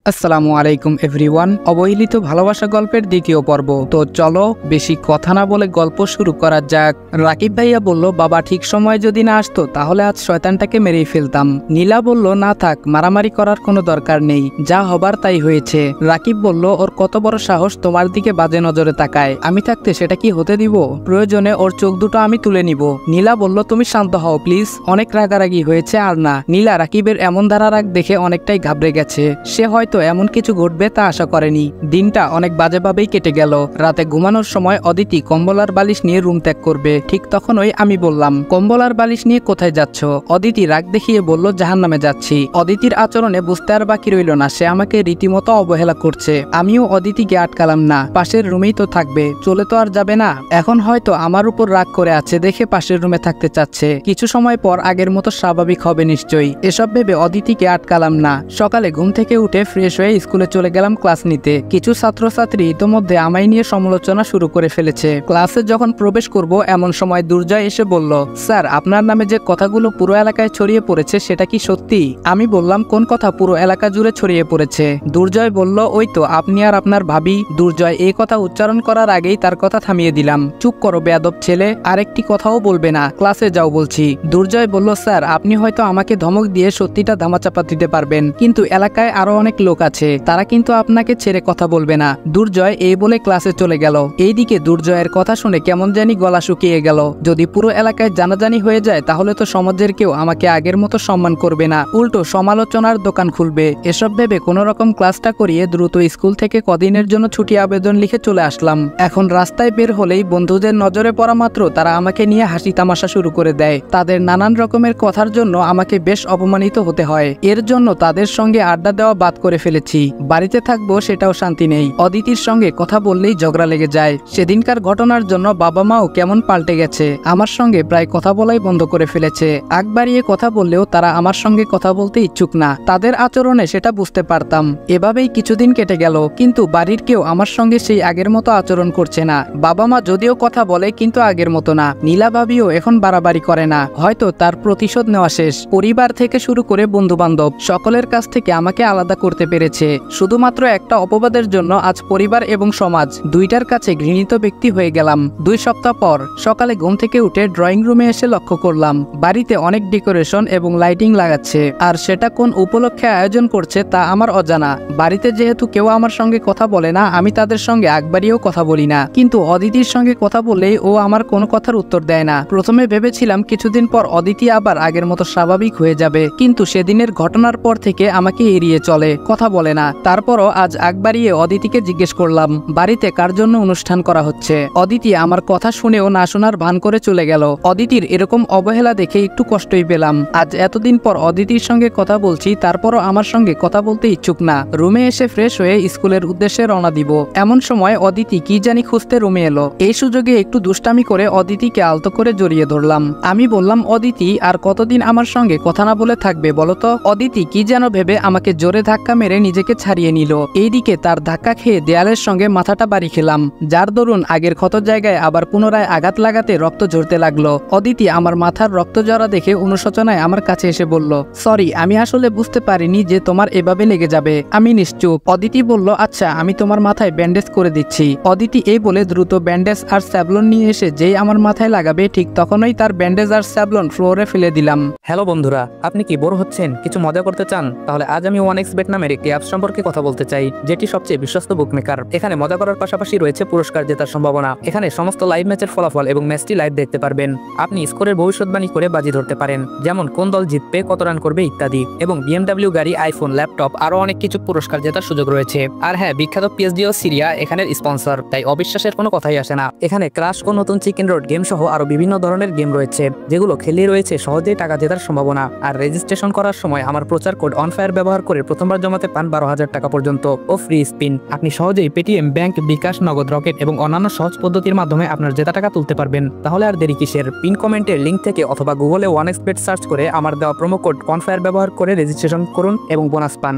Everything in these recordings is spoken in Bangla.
আসসালামু আলাইকুম এভরিওয়ান। অবহেলিত ভালোবাসা গল্পের দ্বিতীয় পর্ব। তো চলো বেশি কথা না বলে গল্প শুরু করা যাক। রাকিব ভাইয়া বলল, বাবা ঠিক সময় যদি না আসতো তাহলে আজ শয়তানটাকে মেরেই ফেলতাম। নীলা বলল, না থাক, মারামারি করার কোনো দরকার নেই, যা হবার তাই হয়েছে। রাকিব বলল, ওর কত বড় সাহস তোমার দিকে বাজে নজরে তাকায়, আমি থাকতে সেটা কি হতে দিব? প্রয়োজনে ওর চোখ দুটো আমি তুলে নিব। নীলা বলল, তুমি শান্ত হও প্লিজ, অনেক রাগারাগি হয়েছে আর না। নীলা রাকিবের এমন ধারারাগ দেখে অনেকটাই ঘাবড়ে গেছে। সে হয়তো এমন কিছু ঘটবে তা আশা করেনি। দিনটা অনেক বাজেভাবেই কেটে গেল। রাতে ঘুমানোর সময় অদিতি কম্বলার বালিশ নিয়ে রুম ত্যাগ করবে, ঠিক তখনই আমি বললাম, কম্বলার বালিশ নিয়ে কোথায় যাচ্ছ? অদিতি রাগ দেখিয়ে বলল, জাহান্নামে যাচ্ছি। অদিতির আচরণে বুঝতে আর বাকি রইল না, সে আমাকে রীতিমতো অবহেলা করছে। আমিও অদিতিকে আটকালাম না, পাশের রুমেই তো থাকবে, চলে তো আর যাবে না। এখন হয়তো আমার উপর রাগ করে আছে দেখে পাশের রুমে থাকতে চাচ্ছে। কিছু সময় পর আগের মতো স্বাভাবিক হবে নিশ্চয়ই, এসব ভেবে অদিতিকে আটকালাম না। সকালে ঘুম থেকে উঠে ফ্রেশ হয়ে স্কুলে চলে গেলাম ক্লাস নিতে। কিছু ছাত্রছাত্রী ইতোমধ্যে আমায় নিয়ে সমালোচনা শুরু করে ফেলেছে। ক্লাসে যখন প্রবেশ করব এমন সময় দুর্জয় এসে বলল, স্যার আপনার নামে যে কথাগুলো পুরো এলাকায় ছড়িয়ে পড়েছে সেটা কি সত্যি? আমি বললাম, কোন কথা পুরো এলাকা জুড়ে ছড়িয়ে পড়েছে? দুর্জয় বলল, ওই তো আপনি আর আপনার ভাবি। দুর্জয় এই কথা উচ্চারণ করার আগেই তার কথা থামিয়ে দিলাম। চুপ করো বেয়াদব ছেলে, আরেকটি কথাও বলবে না, ক্লাসে যাও বলছি। দুর্জয় বলল, স্যার আপনি হয়তো আমাকে ধমক দিয়ে সত্যিটা ধামাচাপা দিতে পারবেন, কিন্তু এলাকায় আরো অনেক লোক আছে, তারা কিন্তু আপনাকে ছেড়ে কথা বলবে না। দুর্জয় এই বলে ক্লাসে চলে গেল। এইদিকে দুর্জয়ের কথা শুনে কেমন জানি গলা শুকিয়ে গেল। যদি পুরো এলাকায় জানাজানি হয়ে যায় তাহলে তো সমাজের কেউ আমাকে আগের মতো সম্মান করবে না, উল্টো সমালোচনার দোকান খুলবে। এসব ভেবে কোনো রকম ক্লাসটা করিয়ে দ্রুত স্কুল থেকে কদিনের জন্য ছুটি আবেদন লিখে চলে আসলাম। এখন রাস্তায় বের হলেই বন্ধুদের নজরে পড়া মাত্র তারা আমাকে নিয়ে হাসি তামাশা শুরু করে দেয়। তাদের নানান রকমের কথার জন্য আমাকে বেশ অপমানিত হতে হয়। এর জন্য তাদের সঙ্গে আড্ডা দেওয়া বাদ করে ফেলেছি। বাড়িতে থাকবো সেটাও শান্তি নেই, অদিতির সঙ্গে কথা বললেই ঝগড়া লেগে যায়। সেদিনকার ঘটনার জন্য বাবা মাও কেমন পাল্টে গেছে, আমার সঙ্গে প্রায় কথা বলাই বন্ধ করে ফেলেছে। আগ বাড়িয়ে কথা বললেও তারা আমার সঙ্গে কথা বলতে ইচ্ছুক না। তাদের আচরণে সেটা বুঝতে পারতাম। এভাবেই কিছুদিন কেটে গেল, কিন্তু বাড়ির কেউ আমার সঙ্গে সেই আগের মতো আচরণ করছে না। বাবা মা যদিও কথা বলে কিন্তু আগের মতো না। নীলা ভাবিও এখন বাড়াবাড়ি করে না, হয়তো তার প্রতিশোধ নেওয়া শেষ। পরিবার থেকে শুরু করে বন্ধু বান্ধব সকলের কাছ থেকে আমাকে আলাদা করতে পেরেছে। শুধুমাত্র একটা অপবাদের জন্য আজ পরিবার এবং সমাজ দুইটার কাছে ঘৃণিত ব্যক্তি হয়ে গেলাম। 2 সপ্তাহ পর সকালে ঘুম থেকে উঠে ড্রয়িং রুমে এসে লক্ষ্য করলাম বাড়িতে অনেক ডেকোরেশন এবং লাইটিং লাগাচ্ছে, আর সেটা কোন উপলক্ষে আয়োজন করছে তা আমার অজানা। বাড়িতে যেহেতু কেউ আমার সঙ্গে কথা বলে না, আমি তাদের সঙ্গে একবারিও কথা বলি না, কিন্তু অদিতির সঙ্গে কথা বললেই ও আমার কোনো কথার উত্তর দেয় না। প্রথমে ভেবেছিলাম কিছুদিন পর অদিতি আবার আগের মতো স্বাভাবিক হয়ে যাবে, কিন্তু সেদিনের ঘটনার পর থেকে আমাকে এড়িয়ে চলে, কথা বলে না। তারপরও আজ একবারিয়ে অদিতিকে জিজ্ঞেস করলাম বাড়িতে কার জন্য অনুষ্ঠান করা হচ্ছে। অদিতি আমার কথা শুনেও না শোনার ভান করে চলে গেল। অদিতির এরকম অবহেলা দেখে একটু কষ্টই পেলাম। আজ এতদিন পর অদিতির সঙ্গে কথা বলছি, তারপরও আমার সঙ্গে কথা বলতে ইচ্ছুক না। রুমে এসে ফ্রেশ হয়ে স্কুলের উদ্দেশ্যে রওনা দিব, এমন সময় অদিতি কি জানি খুঁজতে রুমে এলো। এই সুযোগে একটু দুষ্টামি করে অদিতিকে আলতো করে জড়িয়ে ধরলাম। আমি বললাম, অদিতি আর কতদিন আমার সঙ্গে কথা না বলে থাকবে বলতো? অদিতি কি যেন ভেবে আমাকে জোরে ধাক্কা মেরে নিজেকে ছাড়িয়ে নিল। এইদিকে তার ধাক্কা খেয়ে দেয়ালের সঙ্গে মাথাটা বাড়ি খেলাম, যার দরুন আগের ক্ষত জায়গায় আবার পুনরায় আঘাত লাগাতে রক্ত ঝরতে লাগলো। অদিতি আমার মাথার রক্ত জড়া দেখে অনুশোচনায় আমার কাছে এসে বলল, সরি, আমি আসলে বুঝতে পারিনি যে তোমার এভাবে লেগে যাবে। আমি নিশ্চুপ। অদিতি বলল, আচ্ছা আমি তোমার মাথায় ব্যান্ডেজ করে দিচ্ছি। অদিতি এই বলে দ্রুত ব্যান্ডেজ আর স্যাবলন নিয়ে এসে যেই আমার মাথায় লাগাবে ঠিক তখনই তার ব্যান্ডেজ আর স্যাবলন ফ্লোরে ফেলে দিলাম। হ্যালো বন্ধুরা, আপনি কি বোর হচ্ছেন, কিছু মজা করতে চান? তাহলে আজ আমি 1xBet নামের একটি অ্যাপ সম্পর্কে কথা বলতে চাই, যেটি সবচেয়ে বিশ্বস্ত বুকমেকার। এখানে মজা করার পাশাপাশি রয়েছে পুরস্কার জেতার সম্ভাবনা। এখানে সমস্ত লাইভ ম্যাচের ফলাফল এবং ম্যাচটি লাইভ দেখতে পারবেন। আপনি স্কোরের ভবিষ্যৎবাণী করে বাজি ধরতে পারেন, যেমন কোন দল জিতবে, কত রান করবে ইত্যাদি। এবং BMW গাড়ি, আইফোন, ল্যাপটপ আরো অনেক কিছু পুরস্কার জেতার সুযোগ রয়েছে। আর হ্যাঁ, বিখ্যাত PSG ও সিরিয়া এখানের স্পন্সর, তাই অবিশ্বাসের কোনো কথাই আসে না। এখানে ক্রাশ ও নতুন চিকেন রোড গেম সহ আরো বিভিন্ন ধরনের গেম রয়েছে, যেগুলো খেলে রয়েছে সহজেই টাকা জেতার সম্ভাবনা। আর রেজিস্ট্রেশন করার সময় আমার প্রচার কোড অনফায়ার ব্যবহার করে প্রথমবার জমাতে পান 12,000 টাকা পর্যন্ত ও ফ্রি স্পিন। আপনি সহজেই পেটিএম, ব্যাংক, বিকাশ, নগদ, রকেট এবং অন্যান্য সহজ পদ্ধতির মাধ্যমে আপনার জেতা টাকা তুলতে পারবেন। তাহলে আর দেরি কিসের? পিন কমেন্টের লিঙ্ক থেকে অথবা গুগলে 1xBet সার্চ করে আমার দেওয়া প্রোমো কোড অনফায়ার ব্যবহার করে রেজিস্ট্রেশন করুন এবং বোনাস পান।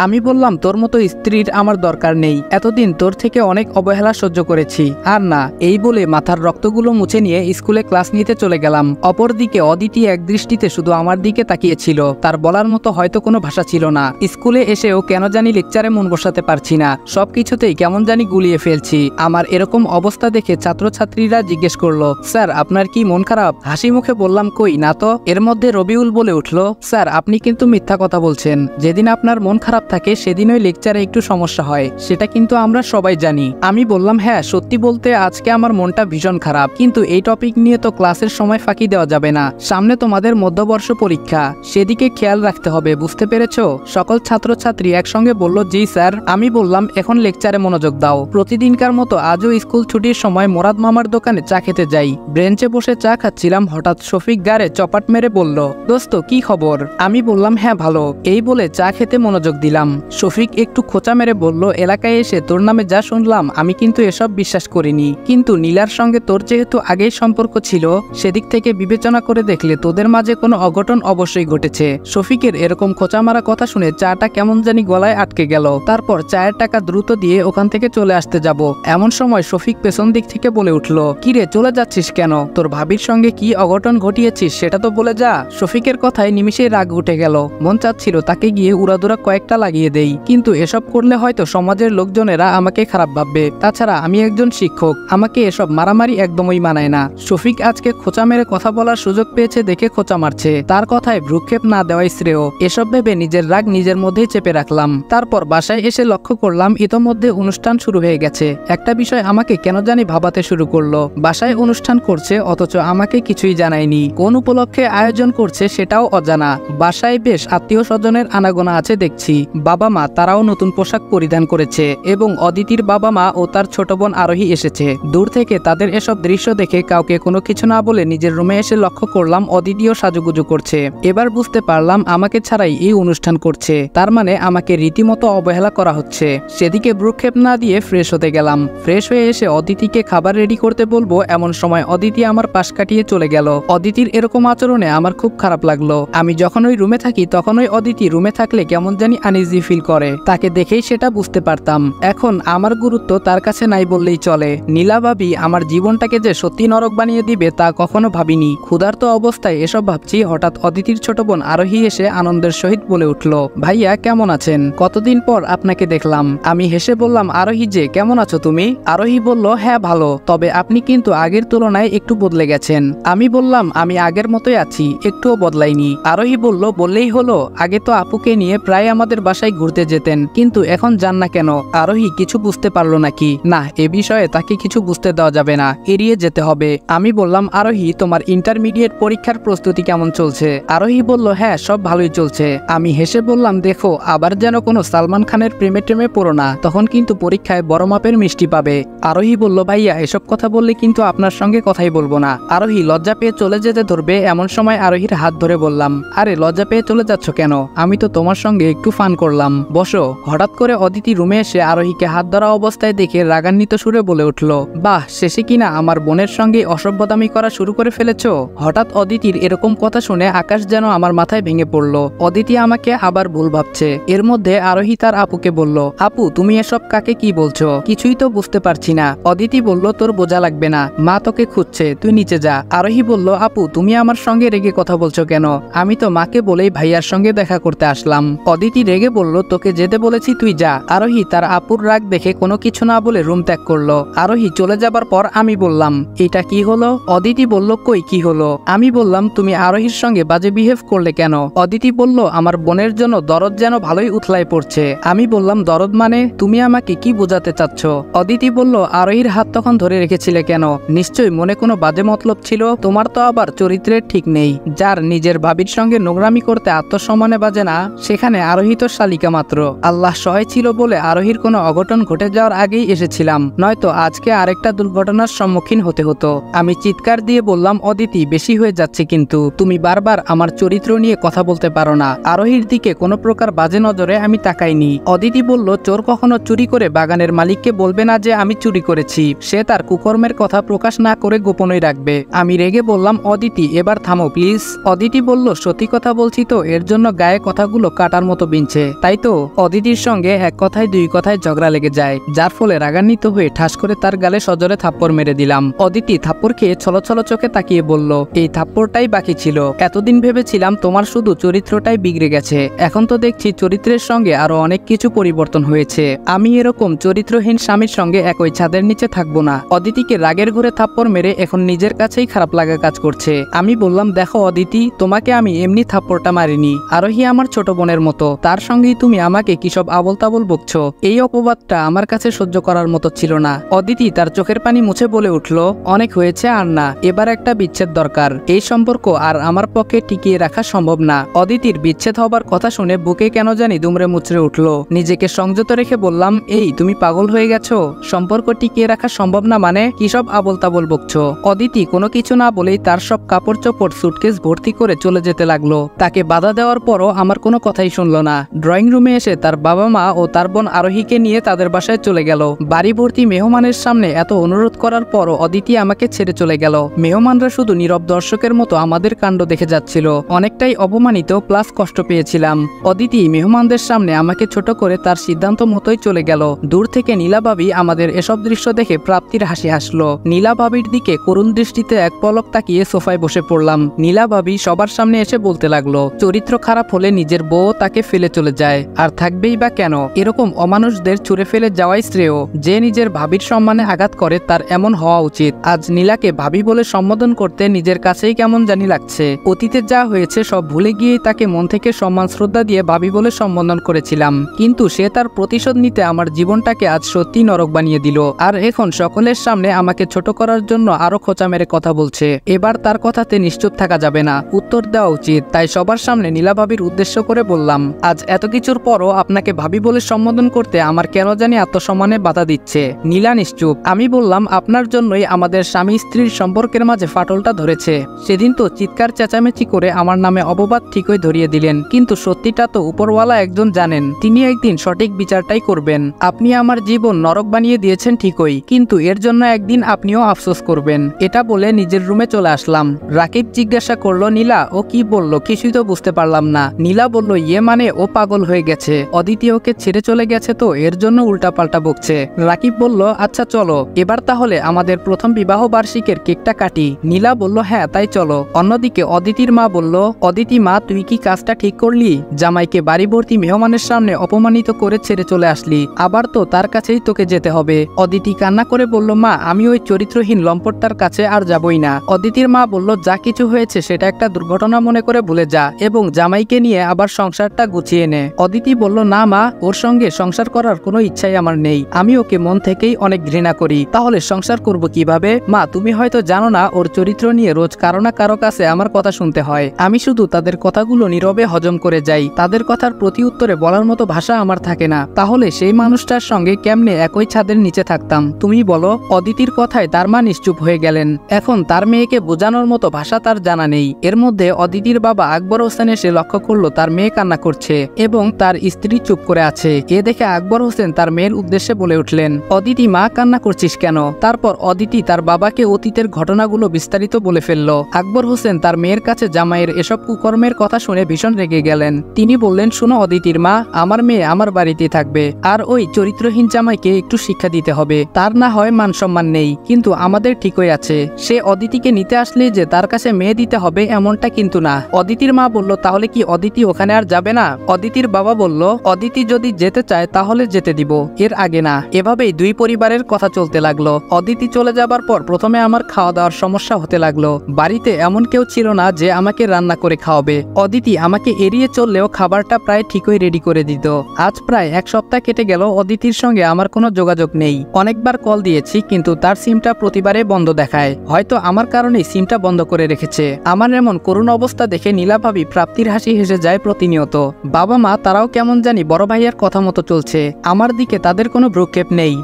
আমি বললাম তোর মতো স্ত্রীর আমার দরকার নেই, এতদিন তোর থেকে অনেক অবহেলা সহ্য করেছি, আর না। এই বলে মাথার রক্তগুলো মুছে নিয়ে স্কুলে ক্লাস নিতে চলে গেলাম। অপরদিকে অদিতি এক দৃষ্টিতে শুধু আমার দিকে তাকিয়েছিল, তার বলার মতো হয়তো কোনো ভাষা ছিল না। স্কুলে এসেও কেন জানি লেকচারে মন বসাতে পারছি না, সবকিছুতেই কেমন জানি গুলিয়ে ফেলছি। আমার এরকম অবস্থা দেখে ছাত্রছাত্রীরা জিজ্ঞেস করলো, স্যার আপনার কি মন খারাপ? হাসি মুখে বললাম, কই না তো। এর মধ্যে রবিউল বলে উঠল, স্যার আপনি কিন্তু মিথ্যা কথা বলছেন, যেদিন আপনার মন খারাপ থাকে সেদিন ওই লেকচারে একটু সমস্যা হয়, সেটা কিন্তু আমরা সবাই জানি। আমি বললাম, হ্যাঁ সত্যি বলতে আজকে আমার মনটা ভীষণ খারাপ, কিন্তু এই টপিক নিয়ে তো ক্লাসের সময় ফাঁকি দেওয়া যাবে না, সামনে তোমাদের মধ্যবর্ষ পরীক্ষা, সেদিকে খেয়াল রাখতে হবে, বুঝতে পেরেছো? সকল ছাত্রছাত্রী একসঙ্গে বলল, জি স্যার। আমি বললাম, এখন লেকচারে মনোযোগ দাও। প্রতিদিনকার মতো আজও স্কুল ছুটির সময় মোরাদ মামার দোকানে চা খেতে যাই। বেঞ্চে বসে চা খাচ্ছিলাম, হঠাৎ শফিক গাড়ে চপাট মেরে বলল, দোস্ত কি খবর? আমি বললাম, হ্যাঁ ভালো। এই বলে চা খেতে মনোযোগ দিলাম। শফিক একটু খোঁচা মেরে বলল, এলাকায় এসে তোর নামে যা শুনলাম আমি কিন্তু এসব বিশ্বাস করিনি, কিন্তু নীলার সঙ্গে তোর যেহেতু আগেই সম্পর্ক ছিল, সেদিক থেকে বিবেচনা করে দেখলে তোদের মাঝে কোনো অঘটন অবশ্যই ঘটেছে। শফিকের এরকম খোঁচা মারা কথা শুনে চাটা কেমন জানি গলায় আটকে গেল। তারপর চায়ের টাকা দ্রুত দিয়ে ওখান থেকে চলে আসতে যাব, এমন সময় শফিক পেছন দিক থেকে বলে উঠল, কিরে চলে যাচ্ছিস কেন? তোর ভাবির সঙ্গে কি অঘটন ঘটিয়েছিস সেটা তো বলে যা। শফিকের কথায় নিমিষেই রাগ উঠে গেল, মন চাচ্ছিল তাকে গিয়ে উড়াদুরা কয়েকটা লাগিয়ে দেই, কিন্তু এসব করলে হয়তো সমাজের লোকজনেরা আমাকে খারাপ ভাববে। তাছাড়া আমি একজন শিক্ষক, আমাকে এসব মারামারি একদমই মানায় না। শফিক আজকে খোঁচা মেরে কথা বলার সুযোগ পেয়েছে দেখে খোঁচা মারছে, তার কথায় ভ্রুক্ষেপ না দেওয়াই শ্রেয়। এসব ভেবে নিজের রাগ নিজের মধ্যেই চেপে রাখলাম। তারপর বাসায় এসে লক্ষ্য করলাম ইতোমধ্যে অনুষ্ঠান শুরু হয়ে গেছে। একটা বিষয় আমাকে কেন জানি ভাবাতে শুরু করলো, বাসায় অনুষ্ঠান করছে অথচ আমাকে কিছুই জানায়নি, কোন উপলক্ষে আয়োজন করছে সেটাও অজানা। বাসায় বেশ আত্মীয় স্বজনের আনাগোনা আছে দেখছি, বাবা মা তারাও নতুন পোশাক পরিধান করেছে এবং অদিতির বাবা মা ও তার ছোট বোন আরোহী এসেছে। দূর থেকে তাদের এসব দৃশ্য দেখে কাউকে কোনো কিছু না বলে নিজের রুমে এসে লক্ষ্য করলাম অদিতিও সাজুগুজু করছে। এবার বুঝতে পারলাম আমাকে ছাড়াই এই অনুষ্ঠান করছে, তার মানে আমাকে রীতিমতো অবহেলা করা হচ্ছে। সেদিকে ভ্রুক্ষেপ না দিয়ে ফ্রেশ হতে গেলাম। ফ্রেশ হয়ে এসে অদিতিকে খাবার রেডি করতে বলবো, এমন সময় অদিতি আমার পাশ কাটিয়ে চলে গেল। অদিতির এরকম আচরণে আমার খুব খারাপ লাগলো। আমি যখন ওই রুমে থাকি তখন ওই অদিতি রুমে থাকলে কেমন জানি আনইজি ফিল করে, তাকে দেখেই সেটা বুঝতে পারতাম। এখন আমার গুরুত্ব তার কাছে নাই বললেই চলে। নীলা ভাবি আমার জীবনটাকে যে সত্যি নরক বানিয়ে দিবে তা কখনো ভাবিনি। ক্ষুধার্ত অবস্থায় এসব ভাবছি, হঠাৎ অদিতির ছোট বোন আরোহী এসে আনন্দের সহিত বলে উঠল, ভাইয়া কেমন আছেন? কতদিন পর আপনাকে দেখলাম। আমি হেসে বললাম, আরোহী যে কেমন আছো তুমি? আরোহী বলল, হ্যাঁ ভালো, তবে আপনি কিন্তু আগের তুলনায় একটু বদলে গেছেন। আমি বললাম, আমি আগের মতোই আছি, একটুও বদলাইনি। আরোহী বলল, বললেই হলো, আগে তো আপুকে নিয়ে প্রায় আমাদের বাসায় ঘুরতে যেতেন, কিন্তু এখন যান না কেন? আরোহী কিছু বুঝতে পারলো নাকি? না, এ বিষয়ে তাকে কিছু বুঝতে দেওয়া যাবে না, এড়িয়ে যেতে হবে। আমি বললাম, আরোহী তোমার ইন্টারমিডিয়েট পরীক্ষার প্রস্তুতি কেমন চলছে? আরোহী বলল, হ্যাঁ সব ভালোই চলছে। আমি হেসে বললাম, দেখো আবার যেন কোনো সালমান খানের প্রেমে টেমে পড়ো না, তখন কিন্তু পরীক্ষায় বড় মাপের মিষ্টি পাবে। আরোহী বলল, ভাইয়া এসব কথা বললে কিন্তু আপনার সঙ্গে কথাই বলবো না। আরোহী লজ্জা পেয়ে চলে যেতে ধরবে, এমন সময় আরোহীর হাত ধরে বললাম, আরে লজ্জা পেয়ে চলে যাচ্ছ কেন? আমি তো তোমার সঙ্গে একটু ফান করলাম, বসো। হঠাৎ করে অদিতি রুমে এসে আরোহীকে হাত ধরা অবস্থায় দেখে রাগান্বিত সুরে বলে উঠল, বাহ, শেষে কিনা আমার বোনের সঙ্গে অসভ্যতামি করা শুরু করে ফেলেছো। হঠাৎ অদিতির এরকম কথা শুনে আকাশ যেন আমার মাথায় ভেঙে পড়ল। অদিতি আমাকে আবার ভুল ভাবছে। এর মধ্যে আরোহী তার আপুকে বলল, আপু তুমি এসব কাকে কি বলছো? কিছুই তো বুঝতে পারছি না। অদিতি বলল, তোর বোঝা লাগবে না, মা তোকে খুঁজছে, তুই নিচে যা। আরোহী বলল, আপু তুমি আমার সঙ্গে রেগে কথা বলছো কেন? আমি তো মাকে বলেই ভাইয়ার সঙ্গে দেখা করতে আসলাম। অদিতি রেগে বলল, তোকে যেতে বলেছি, তুই যা। আরোহী তার আপুর রাগ দেখে কোনো কিছু না বলে রুম ত্যাগ করলো। আরোহী চলে যাবার পর আমি বললাম, এটা কি হলো? অদিতি বলল, কই কি হলো? আমি বললাম, তুমি আরোহীর সঙ্গে বাজে বিহেভ করলে কেন? অদিতি বলল, আমার বোনের জন্য দরদ যেন ভালোই উথলাই পড়ছে। আমি বললাম, দরদ মানে? তুমি আমাকে কি বোঝাতে চাচ্ছ? অদিতি বলল, আরোহীর হাত তখন ধরে রেখেছিলে কেন? নিশ্চয়ই মনে কোনো বাজে মতলব ছিল। তোমার তো আবার চরিত্রের ঠিক নেই। যার নিজের ভাবির সঙ্গে নোংরামি করতে আত্মসম্মানে বাজে না, সেখানে আরোহী তো শালিকা মাত্র। আল্লাহ সহায় ছিল বলে আরোহীর কোনো অঘটন ঘটে যাওয়ার আগেই এসেছিলাম, নয়তো আজকে আরেকটা দুর্ঘটনার সম্মুখীন হতে হতো। আমি চিৎকার দিয়ে বললাম, অদিতি বেশি হয়ে যাচ্ছে কিন্তু, তুমি বারবার আমার চরিত্র নিয়ে কথা বলতে পারো না। আরোহীর দিকে কোনো প্রকার বাজে নজরে আমি তাকাইনি। অদিতি বলল, চোর কখনো চুরি করে বাগানের মালিককে বলবে না যে আমি চুরি করেছি, সে তার কুকর্মের কথা প্রকাশ না করে গোপনই রাখবে। আমি রেগে বললাম, অদিতি এবার থামো প্লিজ। অদিতি বলল, সত্যি কথা বলছি তো, এর জন্য গায়ে কথাগুলো কাটার মতো বিনছে। তাই তো অদিতির সঙ্গে এক কথায় দুই কথায় ঝগড়া লেগে যায়, যার ফলে রাগান্বিত হয়ে ঠাস করে তার গালে সজোরে থাপ্পড় মেরে দিলাম। অদিতি থাপ্পড় খেয়ে ছলছল চোখে তাকিয়ে বলল, এই থাপ্পড়টাই বাকি ছিল। এতদিন ভেবেছিলাম তোমার শুধু চরিত্রটাই বিগড়ে গেছে, এখন তো দেখছি চরিত্রের সঙ্গে আরো অনেক কিছু পরিবর্তন হয়েছে। আমি এরকম চরিত্রহীন স্বামীর সঙ্গে একই ছাদের নিচে থাকবো না। অদিতিকে রাগের ঘুরে থাপ্পড় মেরে এখন নিজের কাছেই খারাপ লাগা কাজ করছে। আমি বললাম, দেখো অদিতি, তোমাকে আমি এমনি থাপ্পড়টা মারিনি, আরোহী আমার ছোট বোনের মতো, তার সঙ্গেই তুমি আমাকে কিসব আবল তাবল বকছো। এই অপবাদটা আমার কাছে সহ্য করার মতো ছিল না। অদিতি তার চোখের পানি মুছে বলে উঠল, অনেক হয়েছে, আর না, এবার একটা বিচ্ছেদ দরকার। এই সম্পর্ক আর আমার পক্ষে টিকিয়ে রাখা সম্ভব না। অদিতির বিচ্ছেদ হবার কথা শুনে বুকে কেন জানি দুমড়ে মুচড়ে উঠল। নিজেকে সংযত রেখে বললাম, এই তুমি পাগল হয়ে গেছো? সম্পর্ক টিকিয়ে রাখা সম্ভব না মানে কিসব আবল তাবল বকছো? অদিতি কোনো কিছু না বলেই তার সব কাপড় চোপড় সুটকেস ভর্তি করে চলে যেতে লাগলো। তাকে বাধা দেওয়ার পরও আমার কোনো কথাই শুনলো না। ড্রয়িং রুমে এসে তার বাবা মা ও তার বোন আরোহীকে নিয়ে তাদের বাসায় চলে গেল। বাড়ি ভর্তি মেহমানের সামনে এত অনুরোধ করার পরও অদিতি আমাকে ছেড়ে চলে গেল। মেহমানরা শুধু নীরব দর্শকের মতো আমাদের কাণ্ড দেখে যাচ্ছিল। অনেকটাই অপমানিত প্লাস কষ্ট পেয়েছিলাম। অদিতি মেহমানদের সামনে আমাকে ছোট করে তার সিদ্ধান্ত মতোই চলে গেল। দূর থেকে নীলা ভাবি আমাদের এসব দৃশ্য দেখে প্রাপ্তির হাসি হাসলো। নীলা ভাবির দিকে করুণ দৃষ্টিতে এক পলক তাকিয়ে সোফায় বসে পড়লাম। নীলা ভাবি সবার সামনে এসে বলতে লাগলো, চরিত্র খারাপ হলে নিজের বউ তাকে ফেলে চলে যায়, আর থাকবেই বা কেন? এরকম অমানুষদের ছুঁড়ে ফেলে যাওয়াই শ্রেয়। যে নিজের ভাবির সম্মানে আঘাত করে তার এমন হওয়া উচিত। আজ নীলাকে ভাবি বলে সম্বোধন করতে নিজের কাছেই কেমন জানি লাগছে। অতীতে যা হয়েছে সব ভুলে গিয়েই তাকে মন থেকে সম্মান শ্রদ্ধা দিয়ে ভাবি বলে সম্বোধন করেছিলাম, কিন্তু সে তার প্রতিশোধ নিতে আমার জীবনটাকে আজ সত্যি নরক বানিয়ে দিল। আর এখন সকলের সামনে আমাকে ছোট করার জন্য আরো খোঁচা মেরে কথা বলছে। এবার তার কথাতে নিশ্চুপ থাকা যাবে না, উত্তর দেওয়া উচিত। তাই সবার সামনে নীলা ভাবির উদ্দেশ্য করে বললাম, আজ এত কিছুর পরও আপনাকে ভাবি বলে সম্বোধন করতে আমার কেন জানি আত্মসম্মানে বাধা দিচ্ছে। নীলা নিশ্চুপ। আমি বললাম, আপনার জন্যই আমাদের স্বামী স্ত্রীর সম্পর্কের মাঝে ফাটলটা ধরেছে। সেদিন তো চিৎকার চেঁচামেচি করে আমার নামে অপবাদ ঠিকই ধরিয়ে দিলেন, কিন্তু সত্যিটা তো উপরওয়ালা একজন জানেন, তিনি একদিন সঠিক বিচারটাই করবেন। আপনি আমার জীবন নরক বানিয়ে দিয়েছেন ঠিকই, কিন্তু এর জন্য একদিন আপনিও আফসোস করবেন। এটা বলে নিজের রুমে চলে আসলাম। রাকিব জিজ্ঞাসা করলো, নীলা ও কি বললো? কিছুই তো বুঝতে পারলাম না। নীলা বলল, ইয়ে মানে ও পাগল হয়ে গেছে, অদিতি ওকে ছেড়ে চলে গেছে তো এর জন্য উল্টাপাল্টা বকছে। রাকিব বলল, আচ্ছা চলো এবার তাহলে আমাদের প্রথম বিবাহ বার্ষিকের কেকটা কাটি। নীলা বলল, হ্যাঁ তাই চলো। অন্যদিকে অদিতির মা বলল, অদিতি মা, তুই কি কাজটা ঠিক করলি? জামাইকে বাড়ি ভর্তি মেহমানের সামনে অপমানিত করে ছেড়ে চলে আসলি, আবার তো তার কাছেই তোকে যেতে হবে। অদিতি কান্না করে বলল, মা আমি ওই চরিত্রহীন লম্পটটার কাছে আর যাবই না। অদিতির মা বলল, যা কিছু হয়েছে সেটা একটা দুর্ঘটনা মনে করে ভুলে যা এবং জামাইকে নিয়ে আবার সংসারটা গুছিয়ে নে। অদিতি বলল, না মা, ওর সঙ্গে সংসার করার কোনো ইচ্ছাই আমার নেই। আমি ওকে মন থেকেই অনেক ঘৃণা করি, তাহলে সংসার করব কিভাবে? মা তুমি হয়তো জানো না, ওর চরিত্র নিয়ে রোজ কারো না কারো কাছে আমার কথা শুনতে হয়। আমি শুধু তাদের কথাগুলো নীরবে হজম করে যাই। তাদের কথার প্রতি উত্তরে বলার মতো ভাষা আমার থাকে না। তাহলে সেই মানুষটার সঙ্গে কেমনে একই ছাদের নিচে থাকতাম তুমি বলো? অদিতির কথায় তার মা নিশ্চুপ হয়ে গেলেন। এখন তার মেয়েকে বোঝানোর মতো ভাষা তার জানা নেই। এর মধ্যে অদিতির বাবা আকবর হোসেন এসে লক্ষ্য করলো তার মেয়ে কান্না করছে এবং তার স্ত্রী চুপ করে আছে। এ দেখে আকবর হোসেন তার মেয়ের উদ্দেশ্যে বলে উঠলেন, অদিতি মা, কান্না করছিস কেন? তারপর অদিতি তার বাবাকে অতীতের ঘটনাগুলো বিস্তারিত বলে ফেলল। আকবর হোসেন তার মেয়ের কাছে জামাইয়ের এসব কুকর্মের কথা শুনে ভীষণ রেগে গেলেন। তিনি বললেন, শুনো অদিতির মা, আমার মেয়ে আমার বাড়িতে থাকবে, আর ওই চরিত্রহীন জামাইকে একটু শিক্ষা দিতে হবে। তার না হয় মান সম্মান নেই, কিন্তু আমাদের ঠিকই আছে। সে অদিতিকে নিতে আসলে যে তার কাছে মেয়ে দিতে হবে এমনটা কিন্তু না। অদিতির মা বলল, তাহলে কি অদিতি ওখানে আর যাবে না? অদিতির বাবা বলল, অদিতি যদি যেতে চায় তাহলে যেতে দিব, এর আগে না। এভাবেই দুই পরিবারের কথা চলতে লাগলো। অদিতি চলে যাবার পর প্রথমে আমার খাওয়া দাওয়ার সমস্যা হতে লাগলো। বাড়িতে এমন কেউ ছিল না যে আমাকে রান্না করে খাওয়াবে। অদিতি আমাকে এড়িয়ে চললেও খাবারটা প্রায় ঠিকই রেডি করে দিত। আজ প্রায় এক সপ্তাহ কেটে গেল, অদিতির সঙ্গে আমার কোনো যোগাযোগ নেই। অনেকবার কল দিয়েছি, কিন্তু তার সিমটা প্রতিবারে বন্ধ দেখায়। হয়তো আমার কারণেই সিমটা বন্ধ করে রেখেছে। আমার এমন করুণ অবস্থা দেখে নীলা ভাবি প্রাপ্তির হাসি হেসে যায় প্রতিনিয়ত। বাবা মা তারাও কেমন জানি বড় ভাইয়ার কথা মতো চলছে। আমার দিকে তাদের কোনো ভ্রুক্ষেপ নেই।